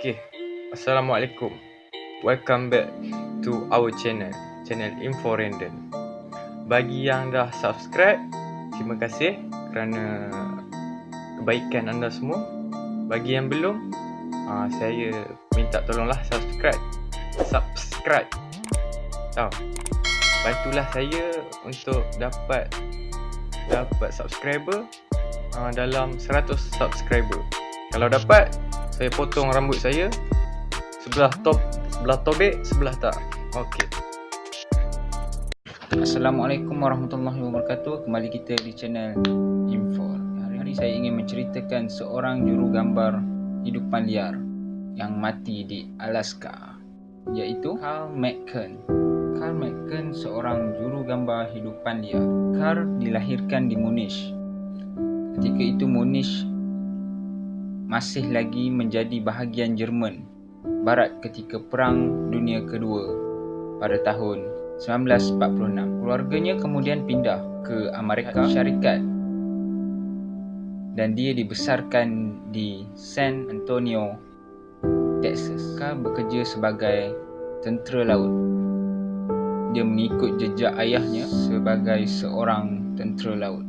Okay, Assalamualaikum. Welcome back to our channel Info Random. Bagi yang dah subscribe, terima kasih kerana kebaikan anda semua. Bagi yang belum, saya minta tolonglah subscribe. Bantulah saya untuk dapat subscriber dalam 100 subscriber. Kalau dapat, saya potong rambut saya sebelah tobek, sebelah tak. Okey. Assalamualaikum warahmatullahi wabarakatuh. Kembali kita di channel Info. Hari saya ingin menceritakan seorang juru gambar hidupan liar yang mati di Alaska, iaitu Carl McCann. Carl McCann seorang juru gambar hidupan liar. Carl dilahirkan di Munich. Ketika itu Munich masih lagi menjadi bahagian Jerman Barat ketika Perang Dunia Kedua pada tahun 1946. Keluarganya kemudian pindah ke Amerika Syarikat dan dia dibesarkan di San Antonio, Texas. Carl bekerja sebagai tentera laut. Dia mengikut jejak ayahnya sebagai seorang tentera laut.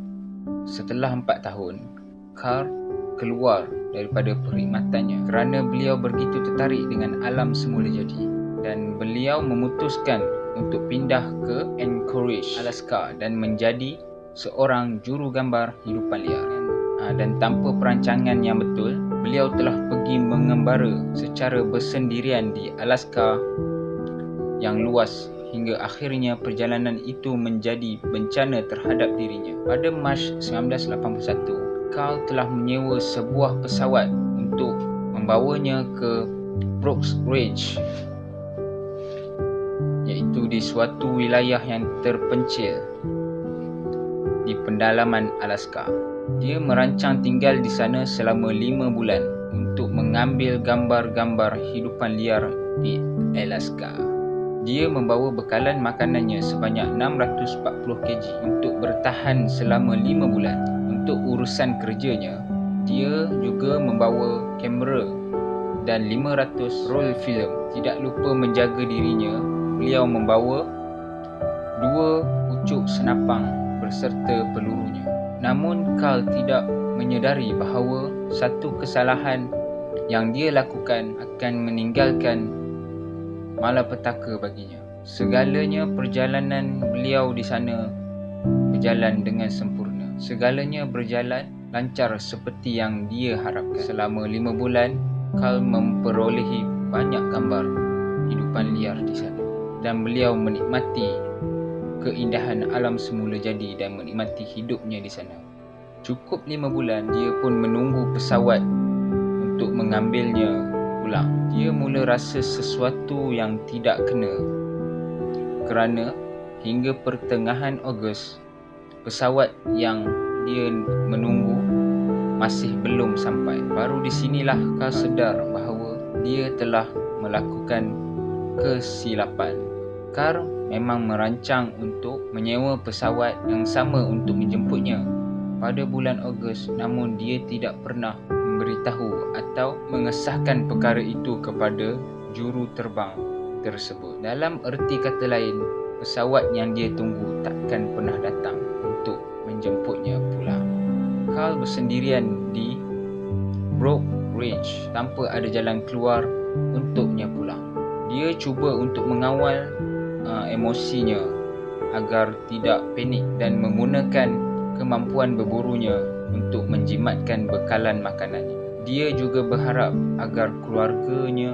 Setelah 4 tahun, Carl keluar daripada perkhidmatannya kerana beliau begitu tertarik dengan alam semula jadi, dan beliau memutuskan untuk pindah ke Anchorage, Alaska dan menjadi seorang juru gambar hidupan liar. Dan tanpa perancangan yang betul, beliau telah pergi mengembara secara bersendirian di Alaska yang luas hingga akhirnya perjalanan itu menjadi bencana terhadap dirinya. Pada Mac 1981, Carl telah menyewa sebuah pesawat untuk membawanya ke Brooks Ridge, iaitu di suatu wilayah yang terpencil di pendalaman Alaska. Dia merancang tinggal di sana selama 5 bulan untuk mengambil gambar-gambar hidupan liar di Alaska. Dia membawa bekalan makanannya sebanyak 640 kg untuk bertahan selama 5 bulan. Untuk urusan kerjanya, dia juga membawa kamera dan 500 roll film. Tidak lupa menjaga dirinya, beliau membawa 2 pucuk senapang berserta pelurunya. Namun Carl tidak menyedari bahawa satu kesalahan yang dia lakukan akan meninggalkan malapetaka baginya. Segalanya perjalanan beliau di sana berjalan dengan sempurna. Segalanya berjalan lancar seperti yang dia harapkan. Selama 5 bulan, Carl memperolehi banyak gambar hidupan liar di sana, dan beliau menikmati keindahan alam semula jadi dan menikmati hidupnya di sana. Cukup 5 bulan, dia pun menunggu pesawat untuk mengambilnya pulang. Dia mula rasa sesuatu yang tidak kena, kerana hingga pertengahan Ogos, pesawat yang dia menunggu masih belum sampai. Baru di sinilah Carl sedar bahawa dia telah melakukan kesilapan. Carl memang merancang untuk menyewa pesawat yang sama untuk menjemputnya pada bulan Ogos, namun dia tidak pernah memberitahu atau mengesahkan perkara itu kepada juru terbang tersebut. Dalam erti kata lain, pesawat yang dia tunggu takkan pernah datang untuk menjemputnya pulang. Carl bersendirian di Brooks Ridge tanpa ada jalan keluar untuknya pulang. Dia cuba untuk mengawal emosinya agar tidak panik dan menggunakan kemampuan berburunya untuk menjimatkan bekalan makanannya. Dia juga berharap agar keluarganya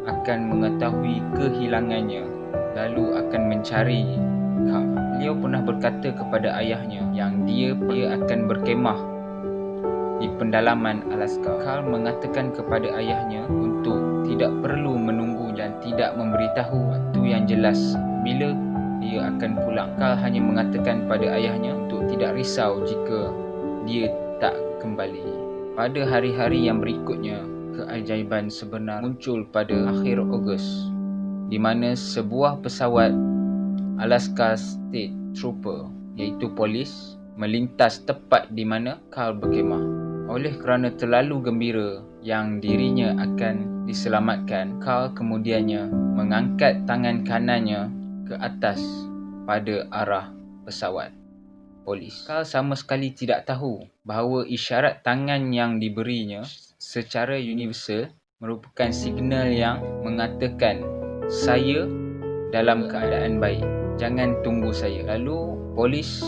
akan mengetahui kehilangannya lalu akan mencari Carl. Beliau pernah berkata kepada ayahnya yang dia akan berkemah di pendalaman Alaska. Carl mengatakan kepada ayahnya untuk tidak perlu menunggu dan tidak memberitahu waktu yang jelas bila dia akan pulang. Carl hanya mengatakan pada ayahnya untuk tidak risau jika dia tak kembali. Pada hari-hari yang berikutnya, keajaiban sebenar muncul pada akhir Ogos, di mana sebuah pesawat Alaska State Trooper, iaitu polis, melintas tepat di mana Carl berkemah. Oleh kerana terlalu gembira, yang dirinya akan diselamatkan, Carl kemudiannya mengangkat tangan kanannya ke atas pada arah pesawat polis. Carl sama sekali tidak tahu bahawa isyarat tangan yang diberinya secara universal merupakan signal yang mengatakan saya dalam keadaan baik, jangan tunggu saya. Lalu polis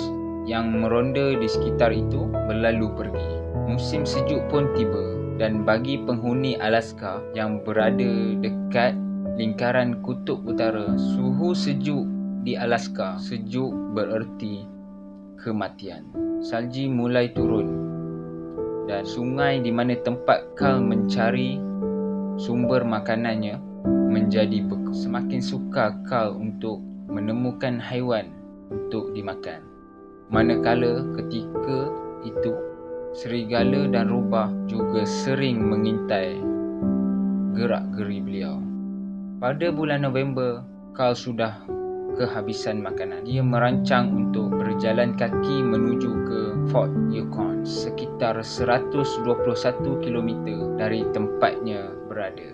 yang meronda di sekitar itu berlalu pergi. Musim sejuk pun tiba dan bagi penghuni Alaska yang berada dekat lingkaran kutub utara, suhu sejuk di Alaska, sejuk bererti kematian. Salji mulai turun dan sungai di mana tempat Carl mencari sumber makanannya menjadi beku. Semakin sukar Carl untuk menemukan haiwan untuk dimakan. Manakala ketika itu serigala dan rubah juga sering mengintai gerak-geri beliau. Pada bulan November, Carl sudah kehabisan makanan. Dia merancang untuk berjalan kaki menuju ke Fort Yukon, sekitar 121 km dari tempatnya berada.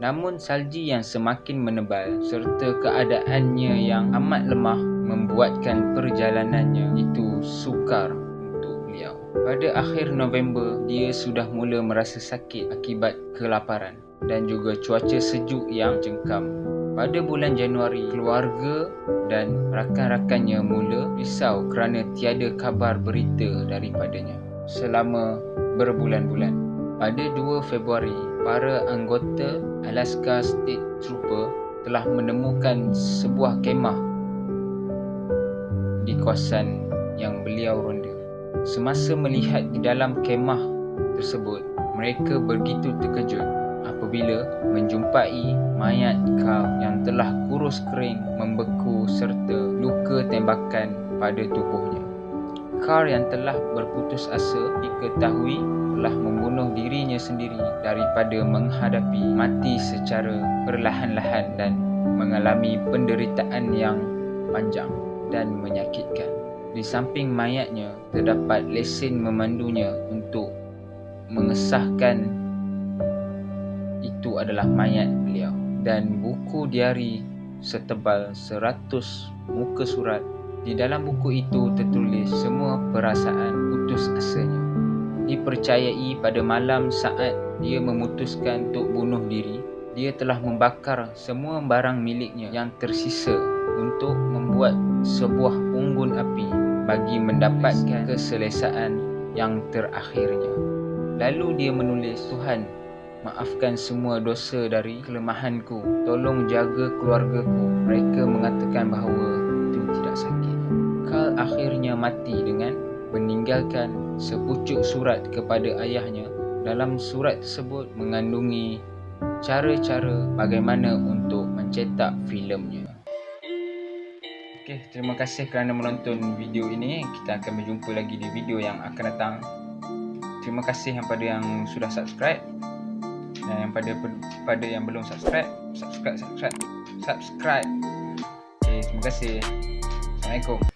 Namun salji yang semakin menebal serta keadaannya yang amat lemah membuatkan perjalanannya itu sukar untuk beliau. Pada akhir November, dia sudah mula merasa sakit akibat kelaparan dan juga cuaca sejuk yang cengkam. Pada bulan Januari, keluarga dan rakan-rakannya mula risau kerana tiada kabar berita daripadanya selama berbulan-bulan. Pada 2 Februari, para anggota Alaska State Trooper telah menemukan sebuah kemah di kawasan yang beliau ronda. Semasa melihat di dalam kemah tersebut, mereka begitu terkejut apabila menjumpai mayat Carl yang telah kurus kering, membeku serta luka tembakan pada tubuhnya. Carl yang telah berputus asa diketahui telah membunuh dirinya sendiri daripada menghadapi mati secara perlahan-lahan dan mengalami penderitaan yang panjang dan menyakitkan. Di samping mayatnya terdapat lesen memandunya untuk mengesahkan itu adalah mayat beliau dan buku diari setebal 100 muka surat. Di dalam buku itu tertulis semua perasaan putus asanya. Dipercayai pada malam saat dia memutuskan untuk bunuh diri, dia telah membakar semua barang miliknya yang tersisa untuk membuat sebuah unggun api bagi mendapatkan keselesaan yang terakhirnya. Lalu dia menulis, Tuhan, maafkan semua dosa dari kelemahanku. Tolong jaga keluargaku. Mereka mengatakan bahawa itu tidak sakit. Carl akhirnya mati dengan meninggalkan sepucuk surat kepada ayahnya. Dalam surat tersebut mengandungi cara-cara bagaimana untuk mencetak filemnya. Okey, terima kasih kerana menonton video ini. Kita akan berjumpa lagi di video yang akan datang. Terima kasih kepada yang sudah subscribe. Dan yang pada yang belum subscribe. Okey, terima kasih. Assalamualaikum.